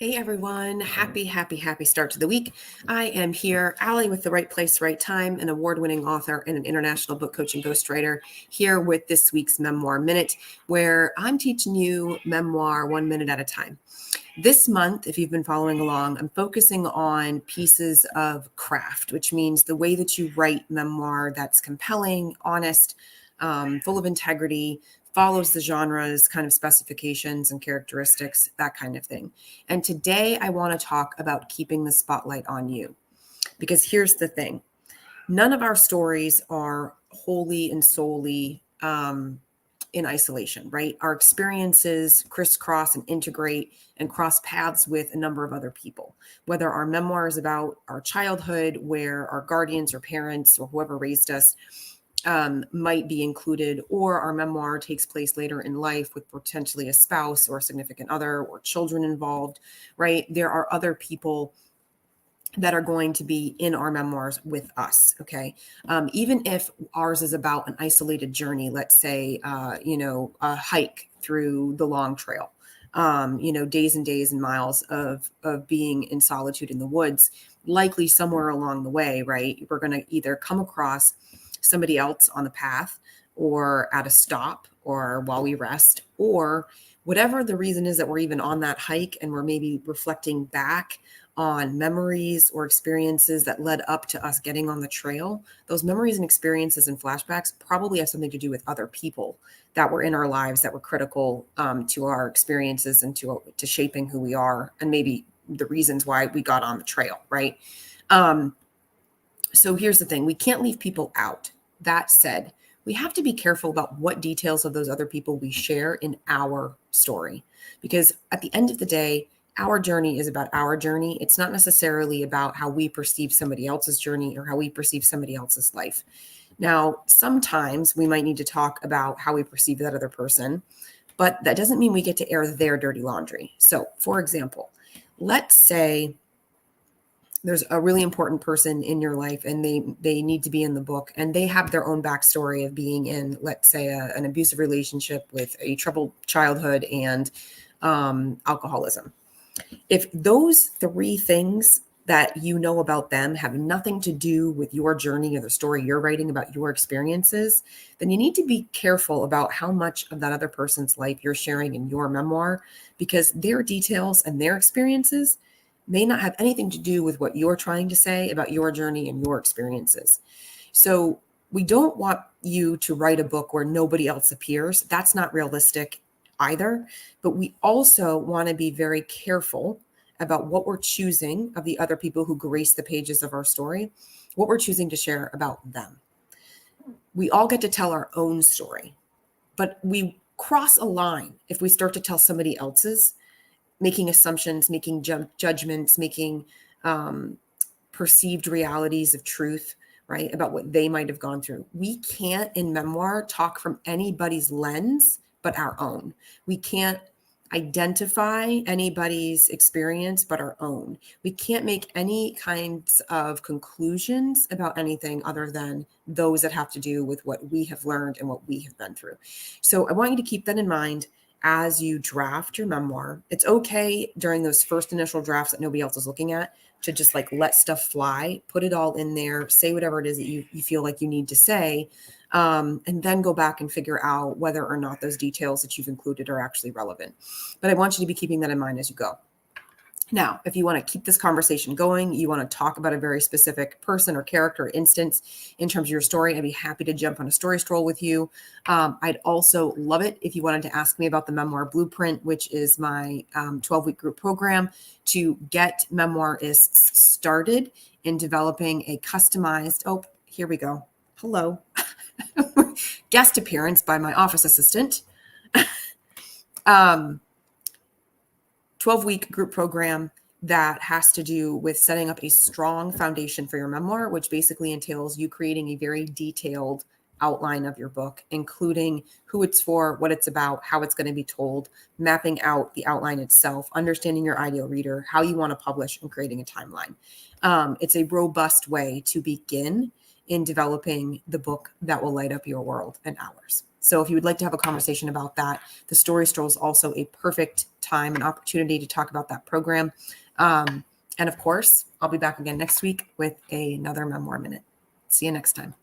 Hey everyone, happy start to the week. I am here, Allie with the Right Place, Right Time, an award-winning author and an international book coach and ghostwriter, here with this week's Memoir Minute, where I'm teaching you memoir 1 minute at a time. This month, if you've been following along, I'm focusing on pieces of craft, which means the way that you write memoir that's compelling, honest, full of integrity, follows the genre's kind of specifications and characteristics, that kind of thing. And today I want to talk about keeping the spotlight on you. Because here's the thing. None of our stories are wholly and solely in isolation, right? Our experiences crisscross and integrate and cross paths with a number of other people. Whether our memoir is about our childhood, where our guardians or parents or whoever raised us might be included, or our memoir takes place later in life with potentially a spouse or a significant other or children involved, right? There are other people that are going to be in our memoirs with us, okay? Even if ours is about an isolated journey, let's say, a hike through the long trail, days and days and miles of being in solitude in the woods, likely somewhere along the way, right? We're going to either come across somebody else on the path or at a stop or while we rest, or whatever the reason is that we're even on that hike and we're maybe reflecting back on memories or experiences that led up to us getting on the trail. Those memories and experiences and flashbacks probably have something to do with other people that were in our lives that were critical to our experiences and to shaping who we are and maybe the reasons why we got on the trail, right? So here's the thing. We can't leave people out. That said, we have to be careful about what details of those other people we share in our story. Because at the end of the day, our journey is about our journey. It's not necessarily about how we perceive somebody else's journey or how we perceive somebody else's life. Now, sometimes we might need to talk about how we perceive that other person, but that doesn't mean we get to air their dirty laundry. So, for example, let's say there's a really important person in your life and they need to be in the book and they have their own backstory of being in, let's say, an abusive relationship with a troubled childhood and alcoholism. If those three things that you know about them have nothing to do with your journey or the story you're writing about your experiences, then you need to be careful about how much of that other person's life you're sharing in your memoir, because their details and their experiences may not have anything to do with what you're trying to say about your journey and your experiences. So we don't want you to write a book where nobody else appears. That's not realistic either. But we also want to be very careful about what we're choosing of the other people who grace the pages of our story, what we're choosing to share about them. We all get to tell our own story, but we cross a line if we start to tell somebody else's, making assumptions, making judgments, making perceived realities of truth, right, about what they might have gone through. We can't, in memoir, talk from anybody's lens but our own. We can't identify anybody's experience but our own. We can't make any kinds of conclusions about anything other than those that have to do with what we have learned and what we have been through. So I want you to keep that in mind as you draft your memoir. It's okay during those first initial drafts that nobody else is looking at to just like let stuff fly, put it all in there, say whatever it is that you feel like you need to say, and then go back and figure out whether or not those details that you've included are actually relevant. But I want you to be keeping that in mind as you go. Now, if you want to keep this conversation going, you want to talk about a very specific person or character or instance in terms of your story, I'd be happy to jump on a story stroll with you. I'd also love it if you wanted to ask me about the Memoir Blueprint, which is my 12-week group program to get memoirists started in developing a customized, oh, here we go. Hello. Guest appearance by my office assistant. 12-week group program that has to do with setting up a strong foundation for your memoir, which basically entails you creating a very detailed outline of your book, including who it's for, what it's about, how it's going to be told, mapping out the outline itself, understanding your ideal reader, how you want to publish, and creating a timeline. It's a robust way to begin in developing the book that will light up your world and ours. So if you would like to have a conversation about that, the Story Stroll is also a perfect time and opportunity to talk about that program. And of course, I'll be back again next week with another Memoir Minute. See you next time.